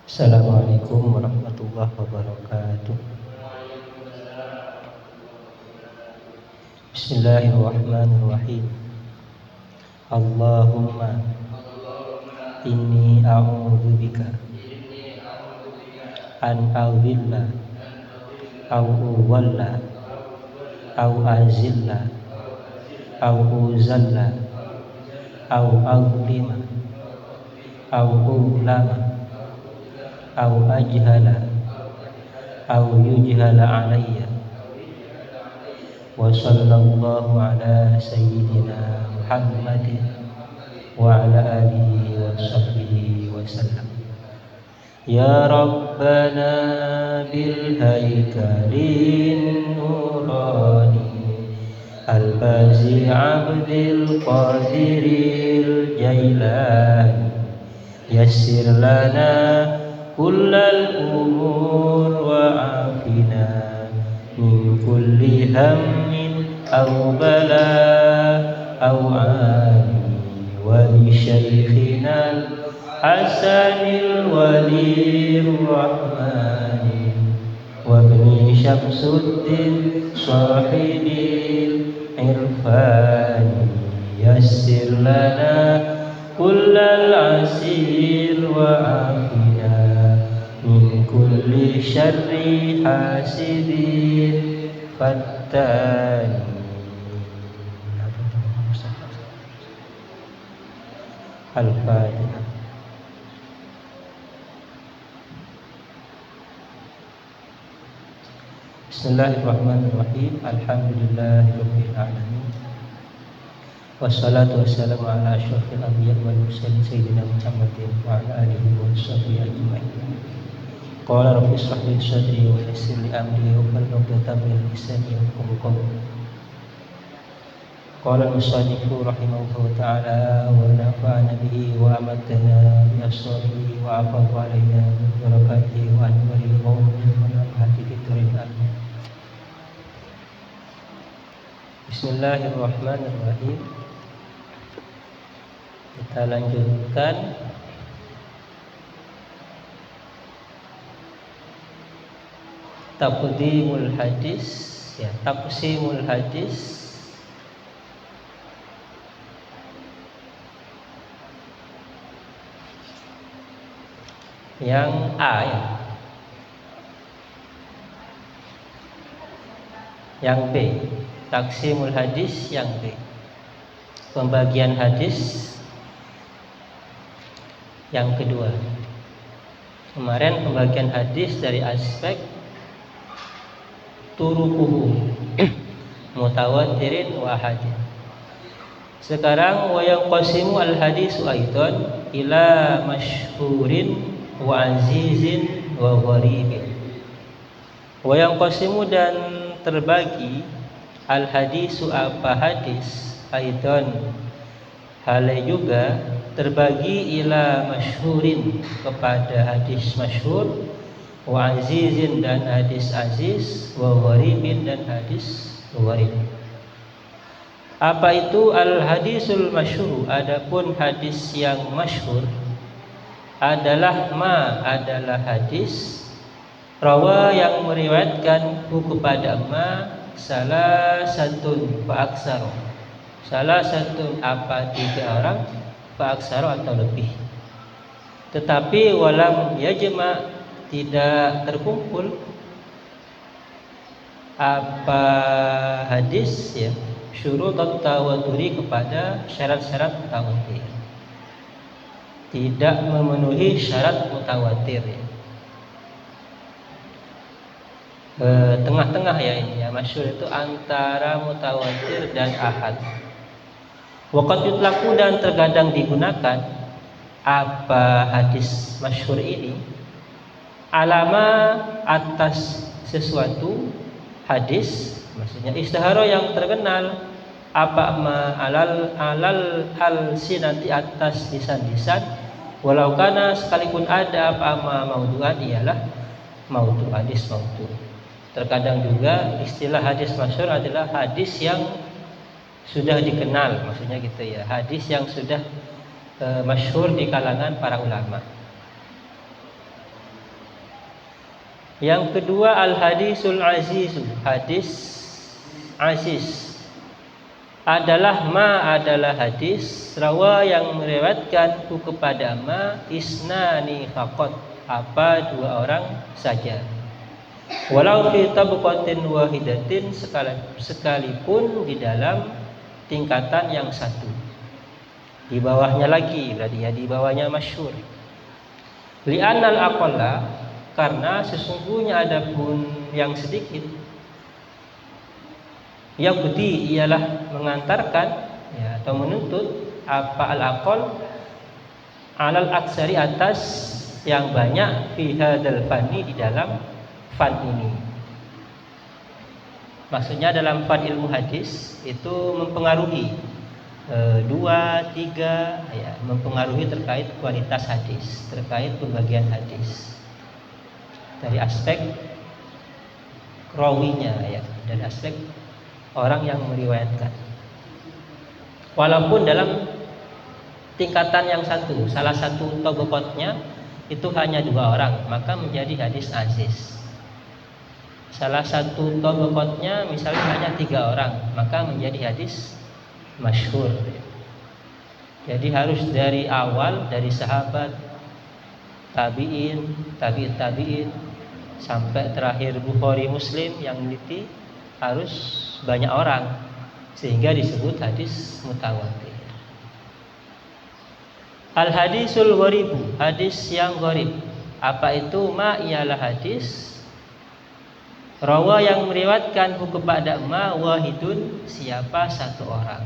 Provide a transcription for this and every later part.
Assalamualaikum warahmatullahi wabarakatuh. Bismillahirrahmanirrahim. Allahumma inni a'udzubika an awilla aw uwalla aw azilla aw uzalla aw azlima aw ulama aw ajhala aw yujhala alayya. Wa sallallahu ala sayyidina Muhammadin wa ala alihi wa sahbihi wa sallam. Ya Rabbana bil haikalin nurani al-bazi abdil qadiril jailani yassir lana kullal umur wa afina min kulli hammin aw bala aw ani wa li syaikhina Hasanil Walir Rahmani wa ibni Syamsuddin Sahibil Irfani yassir lana kullal asir wa afina min kulli syarri hasidin fattani. Al-Fatihah. Bismillahirrahmanirrahim. Alhamdulillahirabbil alamin. Wassalatu wassalamu ala asyrafil anbiya'i wal mursalin sayyidina Muhammadin wa ala alihi wa sahbihi ajma'in. Qala rabbi ishrah li sadri wa yassir li amri wahlul 'uqdatam min lisani yafqahu qawli. Qala al-musannifu rahimahullahu ta'ala wa nafa'ana bihi wa amatana bi ashabihi wa afahu alaina bi barakatihi wa anwarihi wa nafa'ati fitrin amin. Bismillahirrahmanirrahim. Kita lanjutkan taqdimul hadis, ya, taqsimul hadis. Yang A, ya. Yang B, taksimul hadis. Yang B, pembagian hadis. Yang kedua, kemarin pembagian hadis dari aspek turuquhu mutawatirin wa ahadin. Sekarang wa yanqasimu al hadisu aidan ila masyhurin wa azizin wa gharibin. Wa yanqasimu, dan terbagi, al hadisu apa hadis, aidan hale juga terbagi, ila masyhurin kepada hadis masyhur, wa azizin dan hadis aziz, wa gharibin dan hadis gharib. Apa itu al hadisul masyhur? Adapun hadis yang masyhur adalah adalah hadis rawa yang meriwayatkan kepada salah satu fa aksar, salah satu apa 3 orang, fa aksar atau lebih. Tetapi walam yajma, tidak terkumpul apa hadis, ya, syurut tawaturi kepada syarat-syarat tawatir. Tidak memenuhi syarat mutawatir, ya. Tengah-tengah, ya, ini, ya, masyhur itu antara mutawatir dan ahad. Waqad yutlaqu, dan terkadang digunakan apa hadis masyhur ini alama atas sesuatu hadis, maksudnya istihara yang terkenal, apa ma alal al sinati atas lisan-lisan, walau kana sekalipun ada apa ma maudu'an, ialah maudu, hadis maudu. Terkadang juga istilah hadis masyhur adalah hadis yang sudah dikenal, maksudnya gitu, ya, hadis yang sudah masyhur di kalangan para ulama. Yang kedua al-hadisul aziz. Hadis aziz adalah hadis rawa yang meriwayatkan kepada isnani faqat, apa dua orang saja. Walau fi tabaqatin wahidatin, sekalipun di dalam tingkatan yang satu. Di bawahnya lagi, berarti ya di bawahnya masyhur. Li'annal aqalla, karena sesungguhnya adapun yang sedikit, yang budi ialah mengantarkan ya, atau menuntut apa al-aqal alal aksari, atas yang banyak fi hadzal fanni, di dalam fan ini. Maksudnya dalam fan ilmu hadis itu mempengaruhi 2, 3 ya, mempengaruhi terkait kualitas hadis, terkait pembagian hadis dari aspek rawinya ya, dari aspek orang yang meriwayatkan. Walaupun dalam tingkatan yang satu, salah satu tabaqatnya itu hanya 2 orang, maka menjadi hadis aziz. Salah satu tabaqatnya misalnya hanya 3 orang, maka menjadi hadis masyhur. Jadi harus dari awal, dari sahabat, tabi'in, tabi'in sampai terakhir Bukhari Muslim yang meneliti, harus banyak orang sehingga disebut hadis mutawatir. Al-hadisul gharibu, hadis yang gharib. Apa itu? Ma ialah hadis rawa yang meriwayatkan kepada wahidun, siapa satu orang.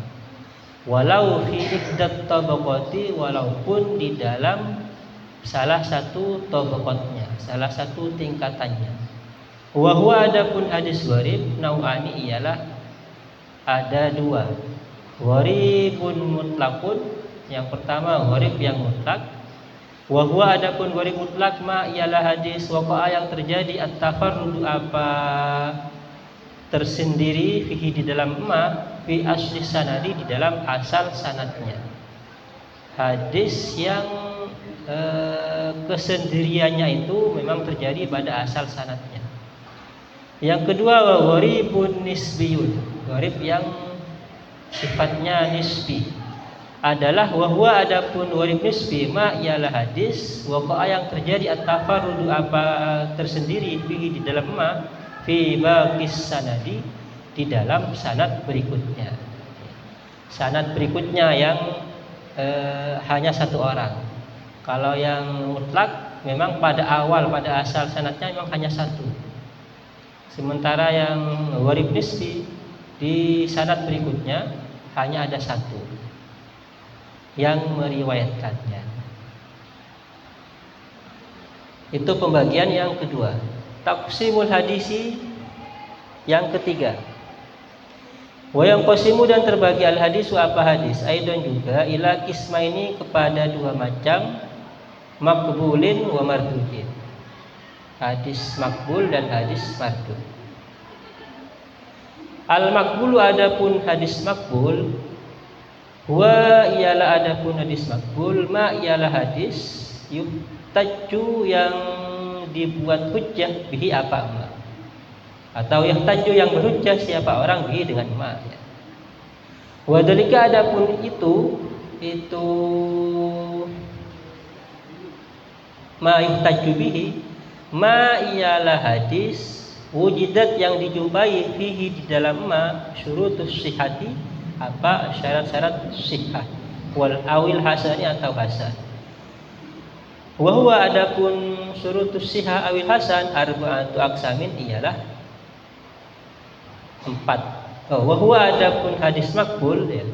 Walau fi ihdat tabaqati, walaupun di dalam salah satu tabaqatnya, salah satu tingkatannya. Wa huwa, adapun hadis gharib nau'ani ialah ada 2. Gharibun mutlaqun, yang pertama gharib yang mutlak. Wa huwa, adapun gharib mutlak ma ialah hadis waqa'a yang terjadi at-tafarrud, apa tersendiri, fihi di dalam fi asli sanadi, di dalam asal sanadnya. Hadis yang kesendiriannya itu memang terjadi pada asal sanadnya. Yang kedua gharibun nisbiyun, gharib yang sifatnya nisbi adalah wahwa, adapun gharib nisbi ma ialah hadis waqa'a yang terjadi at-tafarrudu, apa tersendiri, fihi di dalam fi baqis sanadi, di dalam sanad berikutnya. Sanad berikutnya yang hanya satu orang. Kalau yang mutlak memang pada awal, pada asal sanadnya memang hanya satu. Sementara yang gharib nisbi di sanad berikutnya hanya ada satu yang meriwayatkannya. Itu pembagian yang kedua. Taqsimul hadisi yang ketiga. Wa yang qasimu, dan terbagi al hadis, apa hadis, aidan juga ila kismaini, kepada 2 macam, maqbulin wa mardudin. Hadis makbul dan hadis mardud. Al makbulu, adapun hadis makbul, wa ialah adapun hadis makbul, ma ialah hadis yuhtaju yang dibuat hujjah, bihi apa ma, atau yuhtaju yang berhujjah siapa orang, bihi dengan ma ya. Wa dalika, adapun itu ma yuhtaju bihi, ma ialah hadis wujidat yang dijumpai, fihi di dalam syurutus sihhati, apa syarat-syarat sihhah, wal awil hasani, atau hasan. Wa huwa, adapun syurutus sihhah awil hasan, arba'atu aqsamin, ialah 4. Wa huwa, adapun hadis makbul ya,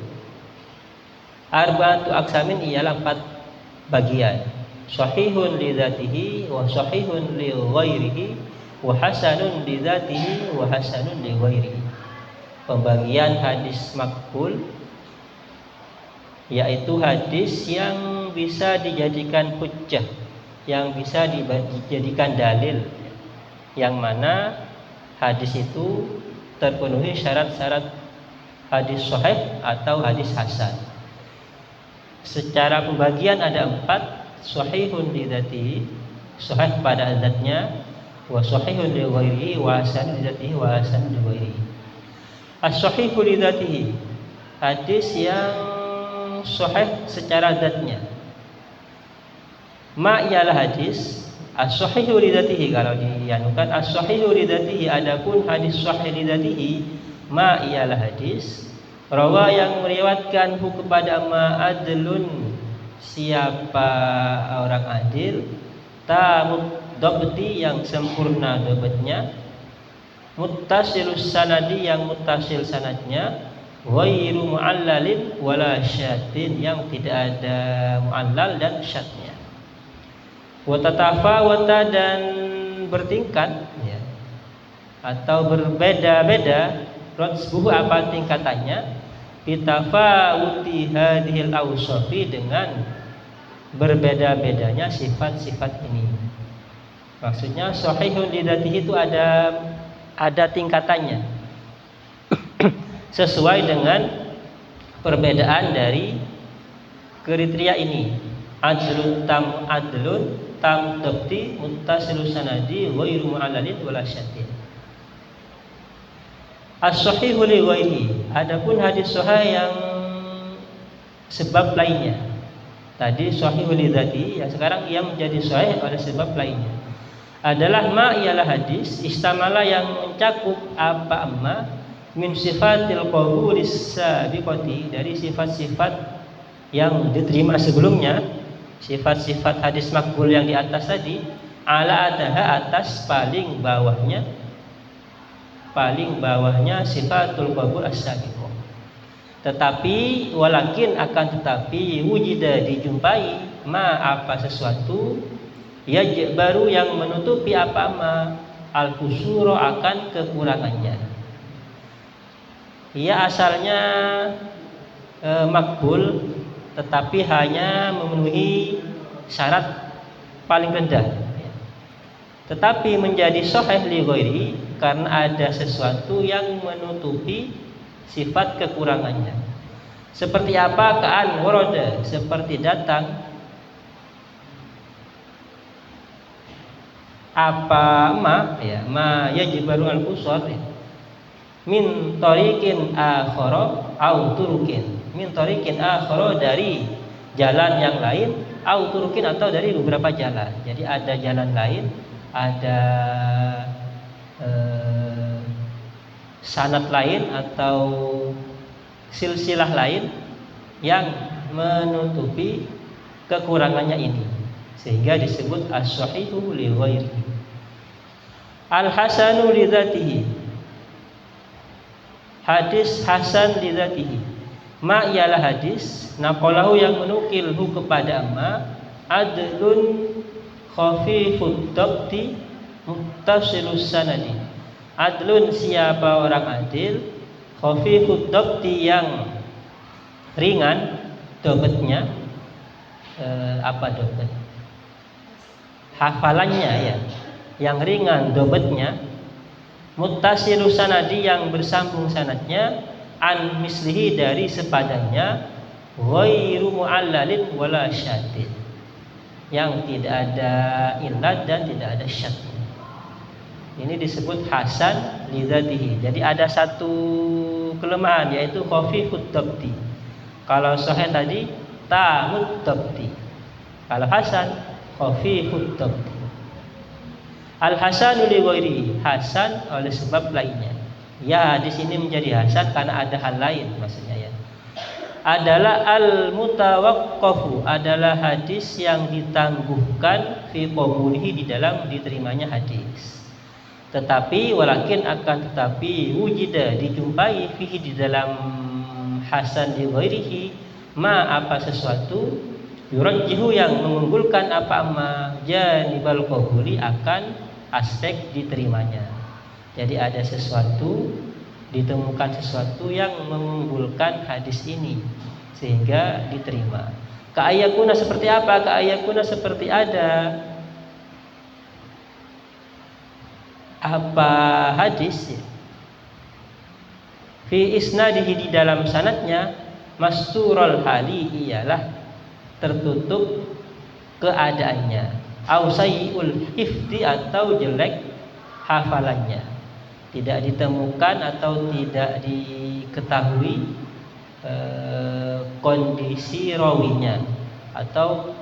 arba'atu aqsamin, ialah 4 bagian. Sahihun li dzatihi, wa sahihun li ghairihi, wa hasanun li dzatihi, wa hasanun li ghairihi. Pembagian hadis makbul yaitu hadis yang bisa dijadikan hujjah, yang bisa dijadikan dalil, yang mana hadis itu terpenuhi syarat-syarat hadis sahih atau hadis hasan. Secara pembagian ada 4. Sahihun li dzatihi, sahih pada zatnya, wa sahihun li ghairihi wa hasan li dzatihi wa hasan li ghairihi. As-sahihu li dzatihi, hadis yang sahih secara zatnya. Ma ialah hadis as-sahihu li dzatihi, kalau dianukan as-sahihu li dzatihi, adapun hadis sahih li dzatihi, ma ialah hadis rawa yang meriwayatkan kepada ma adlun, siapa orang adil, tamud dobti yang sempurna dobetnya, muttasilus sanadi yang muttasil sanadnya, ghairu mu'allalin wala syatin yang tidak ada mu'allal dan syatnya. Wa tatafawata dan bertingkat ya, atau berbeda-beda, ratsbuhu apa tingkatannya, bitafawuti hadhil awsafi dengan berbeda-bedanya sifat-sifat ini. Maksudnya sahihun li dzatihi itu ada tingkatannya sesuai dengan perbedaan dari kriteria ini. Adlun tam dabti muttasilus sanadi ghairu mu'allalin wala syatin. As-sahihu li ghairihi, adapun hadis sahih yang sebab lainnya. Tadi sahihul li dzati, yang sekarang ia menjadi sahih oleh sebab lainnya. Adalah ma ialah hadis istamala yang mencakup apa amma min sifatil qabulis sabiqati, dari sifat-sifat yang diterima sebelumnya, sifat-sifat hadis makbul yang di atas tadi, ala adaha atas paling bawahnya sifatul qabul as-sabiqah. Tetapi walakin akan tetapi wujida dijumpai ma apa sesuatu ya baru yang menutupi apa ma al-kusuro akan kekurangannya. Ia asalnya makbul tetapi hanya memenuhi syarat paling rendah, tetapi menjadi sahih li ghairi karena ada sesuatu yang menutupi sifat kekurangannya. Seperti apa? Ka'an warada, seperti datang apa ma ya ma yajibaru al-qusar min tariqin akhara au turukin, min tariqin akhara dari jalan yang lain, au turukin atau dari beberapa jalan. Jadi ada jalan lain, ada sanad lain atau silsilah lain yang menutupi kekurangannya ini, sehingga disebut as-sahihu li ghairihi. Al-hasanu li dzatihi, hadis hasan li dzatihi. Ma ialah hadis naqalahu yang menukilhu kepada ma adlun khafifud dabti muttasilus sanadi. Adlun siapa orang adil, khafifud dabti yang ringan dobetnya, apa dobet? Hafalannya ya, yang ringan dobetnya, muttasilus sanadi yang bersambung sanadnya, an mislihi dari sepadannya, ghairu mu'allalin wala syatin yang tidak ada illat dan tidak ada syad. Ini disebut hasan li dzatihi. Jadi ada satu kelemahan yaitu khafifud dabti. Kalau sahih tadi tamud dabti. Kalau hasan khafifud dabti. Al-hasanu li ghairihi, hasan oleh sebab lainnya. Ya, di sini menjadi hasan karena ada hal lain maksudnya ya. Adalah al-mutawaqqafu, adalah hadis yang ditangguhkan fi qabulihi, di dalam diterimanya hadis. Tetapi walakin akan tetapi wujida dijumpai fihi di dalam hasan li ghairihi ma apa sesuatu yurajjihu yang mengunggulkan apa amma janibal qabuli akan aspek diterimanya. Jadi ada sesuatu, ditemukan sesuatu yang mengunggulkan hadis ini sehingga diterima. Ka'ayyakuna seperti apa? Ka'ayyakuna seperti ada apa hadis fi isnadihi di dalam sanadnya masturul hali ialah tertutup keadaannya, au sayyi'ul hifdi atau jelek hafalannya, tidak ditemukan atau tidak diketahui kondisi rawinya, atau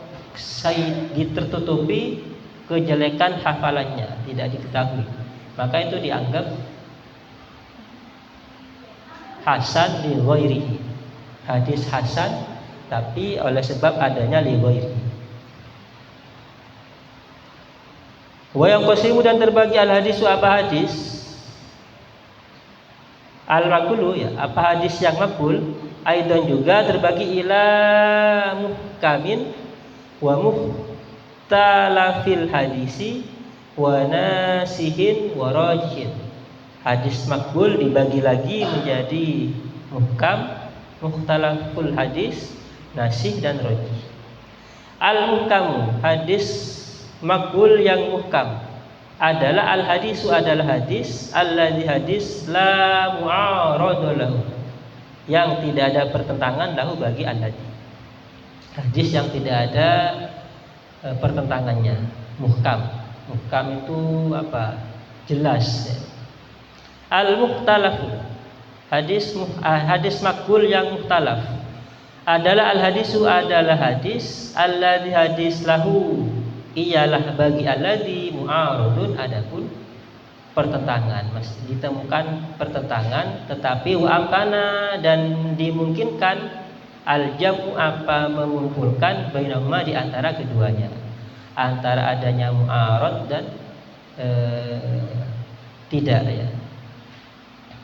tertutupi kejelekan hafalannya, tidak diketahui, maka itu dianggap hasan li ghairihi, hadis hasan tapi oleh sebab adanya li ghairihi. Wa yanqasimu, dan terbagi al hadisu, apa hadis al maqbulu, ya, apa hadis yang maqbul, aidan juga terbagi ila muhkamin wa mukhtalafil hadisi wa nasihin wa rajihin. Hadis makbul dibagi lagi menjadi muhkam, mukhtalaful hadis, nasih dan rajih. Al-muhkamu, hadis makbul yang muhkam adalah al-hadisu, adalah hadis alladzi hadis la mu'arada lahu, yang tidak ada pertentangan lahu bagi al-hadis. Hadis yang tidak ada pertentangannya, muhkam. Muhkam itu apa? Jelas, ya. Al-mukhtalaf, hadis makbul yang mukhtalaf adalah al-hadisu, adalah hadis alladzi hadis lahu, ialah bagi alladzi mu'aradun, adapun pertentangan, masih ditemukan pertentangan, tetapi wa amkana, dan dimungkinkan al-jam'u, apa mengumpulkan bainahuma, di antara keduanya, antara adanya mu'arad dan tidak, ya,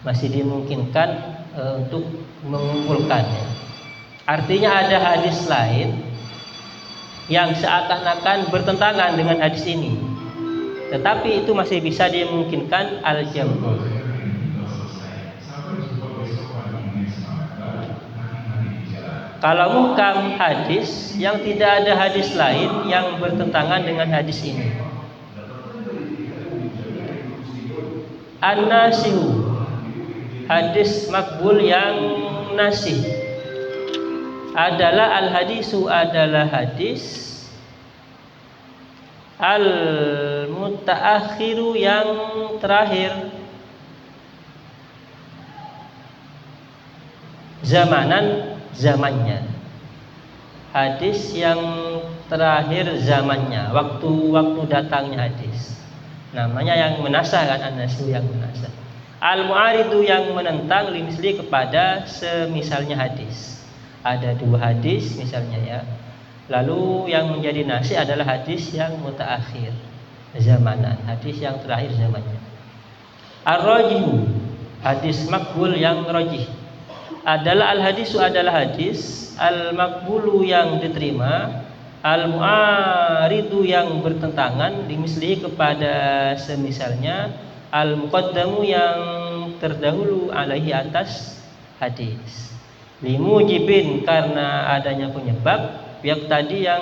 masih dimungkinkan untuk mengumpulkan, ya. Artinya ada hadis lain yang seakan-akan bertentangan dengan hadis ini, tetapi itu masih bisa dimungkinkan al-jam'u. Kalau muhkam, hadis yang tidak ada hadis lain yang bertentangan dengan hadis ini. An-nasihu, hadis makbul yang nasih adalah al-hadisu, adalah hadis al-mutaakhiru, yang terakhir zamanan, zamannya. Hadis yang terakhir zamannya, waktu datangnya hadis, namanya yang menasah, kan, an-nasu, yang menasah. Al-mu'aridu, yang menentang, limisli, kepada semisalnya hadis. Ada dua hadis misalnya, ya, lalu yang menjadi nasih adalah hadis yang mutaakhir zamanan, hadis yang terakhir zamannya. Ar-rajihu, hadis makbul yang rajih adalah al-hadisu, adalah hadis al-makbulu, yang diterima, al-mu'aridu, yang bertentangan, dimislihi, kepada semisalnya, al-muqaddamu, yang terdahulu, alaihi, atas hadis, limujibin, karena adanya penyebab, pihak tadi yang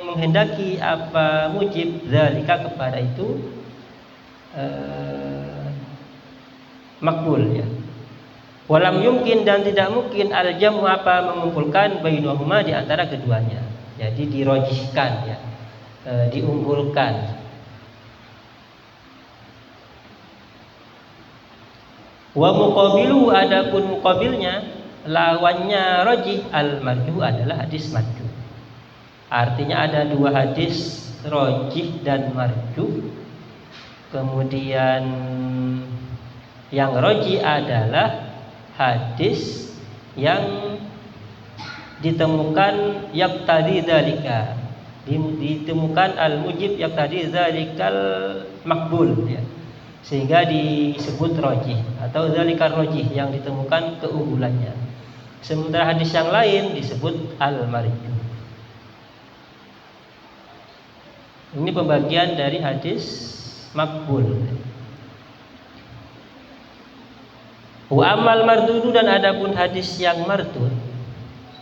menghendaki, apa mujib, zalika, kepada itu makbul, ya. Walam yumkin, dan tidak mungkin al-jam'u, apa mengumpulkan bainahuma, di antara keduanya, jadi dirojihkan, ya, diunggulkan. Wa muqabilu, adapun muqabilnya, lawannya rajih, al-marjuh, adalah hadis marjuh. Artinya ada dua hadis, rajih dan marjuh. Kemudian yang rajih adalah hadis yang ditemukan yaqtadi dzalika, ditemukan al-mujib yaqtadi dzalikal makbul, ya, sehingga disebut rajih, atau dzalikar rajih, yang ditemukan keunggulannya. Sementara hadis yang lain disebut al-marjuh. Ini pembagian dari hadis makbul. Wa amal mardudu, dan adapun hadis yang mardud,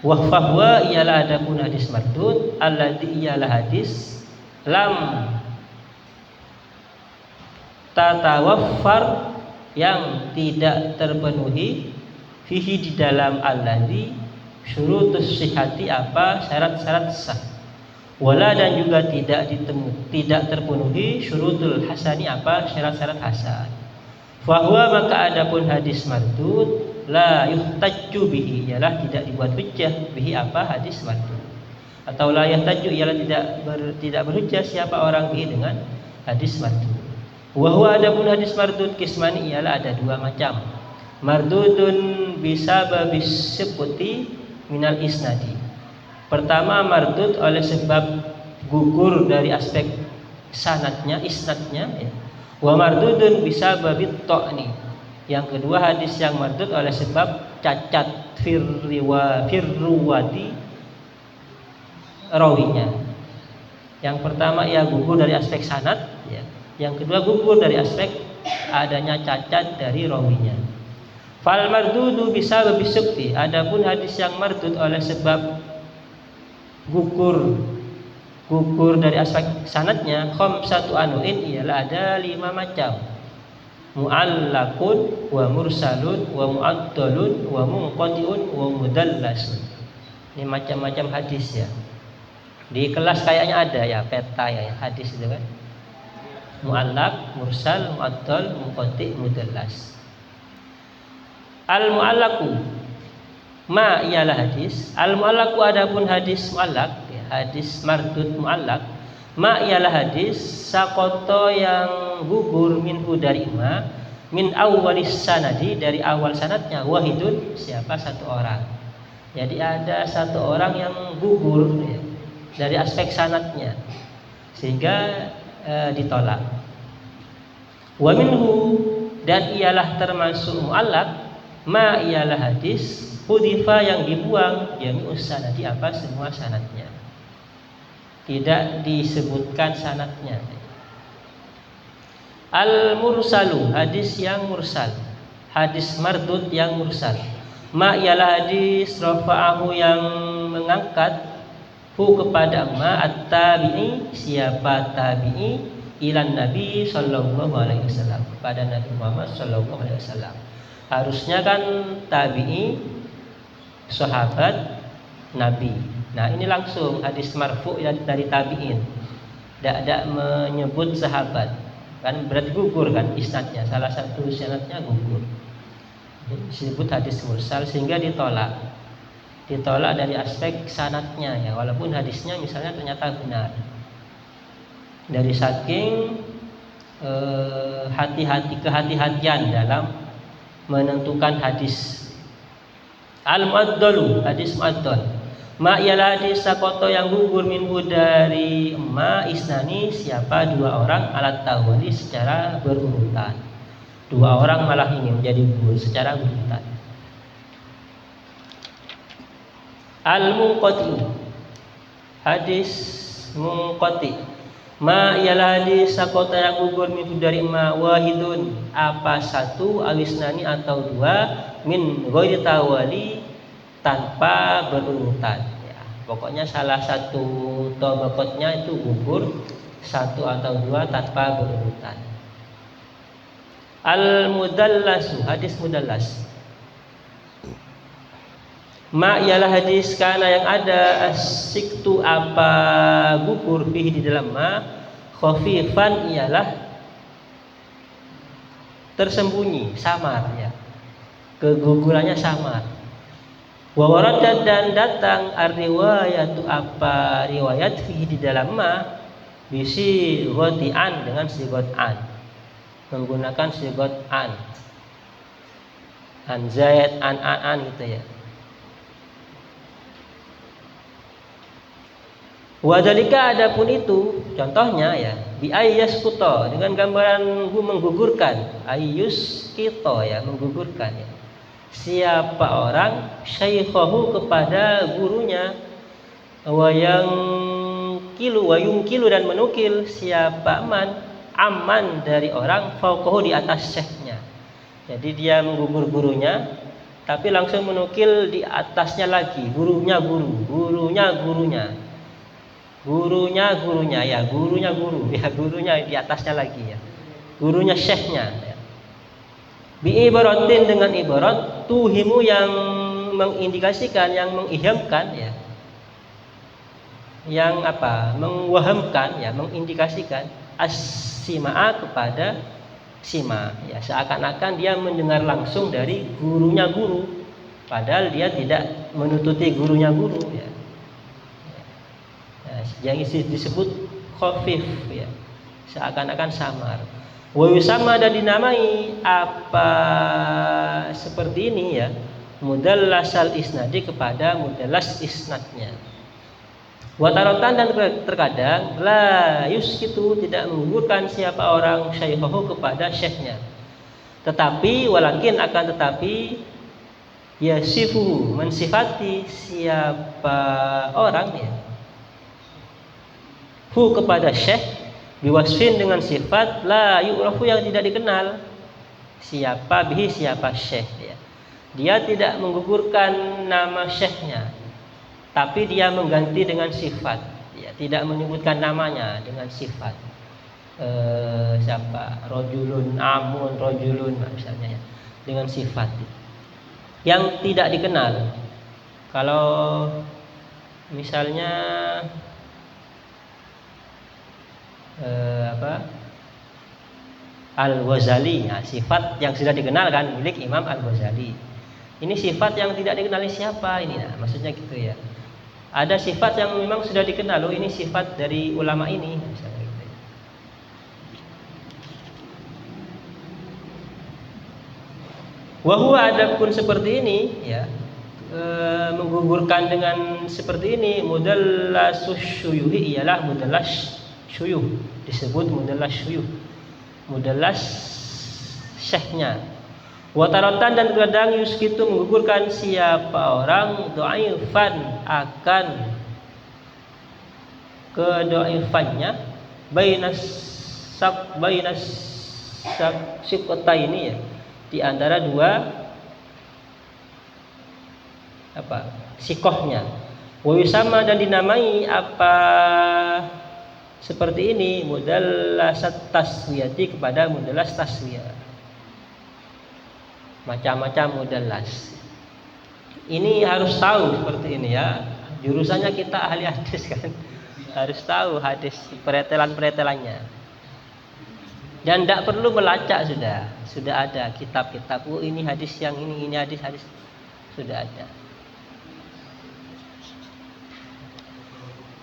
wa fahwa, ialah adapun hadis mardud, alladzi, ialah hadis lam tatawaffar, yang tidak terpenuhi, fihi, di dalam alladzi, syurutus sihhati, apa syarat-syarat sah. Wala dan juga tidak terpenuhi syurutul hasani apa syarat-syarat hasan. Fahuwa maka adapun hadis mardud la yuhtajju bihi ialah tidak dibuat hujjah bihi apa hadis mardud. Atau la yuhtajju ialah tidak berhujjah siapa orang bihi dengan hadis mardud. Wa huwa adapun hadis mardud kismani ialah ada dua macam. Mardudun bisa babis seputi minal isnadi. Pertama mardud oleh sebab gugur dari aspek sanadnya, isnadnya ya. Wa mardudun bisa babit to'ni. Yang kedua hadis yang mardud oleh sebab cacat firruwati rawinya. Yang pertama ia gugur dari aspek sanad ya. Yang kedua gugur dari aspek adanya cacat dari rawinya. Fal mardudu bisa babisukti. Adapun hadis yang mardud oleh sebab gugur dari aspek sanadnya khamsatu anuin ialah ada 5 macam. Mu'allakun wa mursalun wa mu'addalun wa munqati'un wa mudallasun. Ini macam-macam hadis ya. Di kelas kayaknya ada ya peta ya hadis itu kan. Mu'allak, mursal, mu'addal, munqati', mudallas. Al-mu'allaku ma ialah hadis. Al-mu'allaku adapun hadis mu'allak ya, hadis mardud mu'allak. Ma ialah hadis sakoto yang gugur minhu dari ma min awwalis sanadi dari awal sanadnya wahidun siapa satu orang. Jadi ada satu orang yang gugur ya, dari aspek sanadnya sehingga ditolak. Wa minhu dan ialah termasuk mu'allak ma ialah hadis hudifa yang dibuang jami'us sanadi apa semua sanadnya. Tidak disebutkan sanadnya. Al-mursalu hadis yang mursal. Hadis mardud yang mursal. Ma ialah hadis rafa'ahu yang mengangkat hu kepada ma at-tabi'i siapa tabi'i ilan Nabi sallallahu alaihi wasallam kepada Nabi Muhammad sallallahu alaihi wasallam. Harusnya kan tabi'i sahabat Nabi. Nah ini langsung hadis marfu dari tabi'in. Tidak menyebut sahabat. Kan berarti gugur kan isnadnya. Salah satu isnadnya gugur. Disebut hadis mursal sehingga ditolak. Ditolak dari aspek sanadnya ya. Walaupun hadisnya misalnya ternyata benar. Dari saking kehati-hatian dalam menentukan hadis. Al-mu'addalu hadis mu'addal ma ialah hadis sakoto yang gugur minhu dari ma isnani siapa 2 orang alat tawali secara berurutan. 2 orang malah ini menjadi gugur secara berurutan. Al-munqati hadis munqati ma ialah hadis sakoto yang gugur minhu dari ma wahidun apa satu alisnani atau 2 min ghairi tawali tanpa berurutan ya. Pokoknya salah satu tabaqatnya itu gugur 1 atau 2 tanpa berurutan. Al-mudallasu hadis mudallas ma ialah hadis kana yang ada asiktu apa gugur fihi di dalam ma khafifan ialah tersembunyi samar ya. Kegugurannya samar. Wa warada dan datang ar-riwayatu apa riwayat fihi di dalam ma bisi ghati'an dengan sigot an. Menggunakan sigot an. An zaid an gitu ya. Wadalika adapun itu contohnya ya bi ayyas kuto dengan gambaran menggugurkan ayyus kito ya menggugurkan ya. Siapa orang syaikhahu kepada gurunya wayung kilu dan menukil siapa man aman dari orang fauqahu di atas syekhnya. Jadi dia menggugur gurunya tapi langsung menukil di atasnya lagi gurunya gurunya di atasnya lagi ya gurunya syekhnya ya. Bi ibaratin dengan ibarat tuhimu yang mengindikasikan yang mengihamkan ya yang mengwahamkan, ya, mengindikasikan as-sima'a kepada sima, ya, seakan-akan dia mendengar langsung dari gurunya guru, padahal dia tidak menututi gurunya guru, ya. Yang disebut khafif, ya, seakan-akan samar. Wa yusamma, dan dinamai seperti ini, ya, mudallasal isnadi, kepada mudallas isnadnya. Wa taratan, dan terkadang la yuskitu, tidak menggugurkan siapa orang syaikhahu, kepada syekhnya. Tetapi walakin, akan tetapi, yasifu, mensifati siapa orang, ya, hu, kepada syekh, biwasfin, dengan sifat la yu'rafu, yang tidak dikenal. Siapa bihi, siapa syekh, ya. Dia tidak menggugurkan nama syekhnya, tapi dia mengganti dengan sifat, ya, tidak menyebutkan namanya dengan sifat. Siapa? Rojulun amun, rojulun, misalnya, ya, dengan sifat yang tidak dikenal. Kalau misalnya Al-Ghazali, nah, sifat yang sudah dikenal kan, milik Imam Al-Ghazali. Ini sifat yang tidak dikenali siapa ini, nah, maksudnya gitu, ya. Ada sifat yang memang sudah dikenal, loh, ini sifat dari ulama ini, misalnya gitu, ya. Wa huwa, adapun seperti ini, ya, menggugurkan dengan seperti ini, mudallas syuyuhi, ialah mudallas syuyuh, disebut mudallas syuyuh, mudallas syekhnya. Wa taratan, dan kadang yuskitu, menggugurkan siapa orang dhaifan, akan kedhaifannya, bainas siqataini, ya, di antara dua sikohnya. Wa yusamma, dan dinamai seperti ini, mudallasat taswiyati, kepada mudallas taswiyah. Macam-macam mudallas. Ini harus tahu seperti ini, ya. Jurusannya kita ahli hadis kan, harus tahu hadis, peretelan-peretelannya. Dan tidak perlu melacak, sudah ada kitab-kitab. Oh, ini hadis yang ini hadis sudah ada.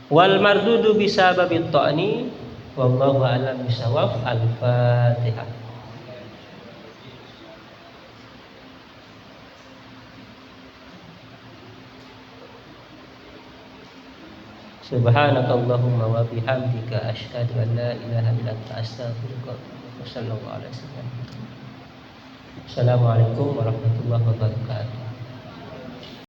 Wal mardudu bisababit ta'ni, wallahu a'lam bishawab. Al-Fatihah. Subhanakallahumma wa bihamdika, asyhadu an la ilaha illa anta, astaghfiruka wa atubu ilaik. Assalamualaikum warahmatullahi wabarakatuh.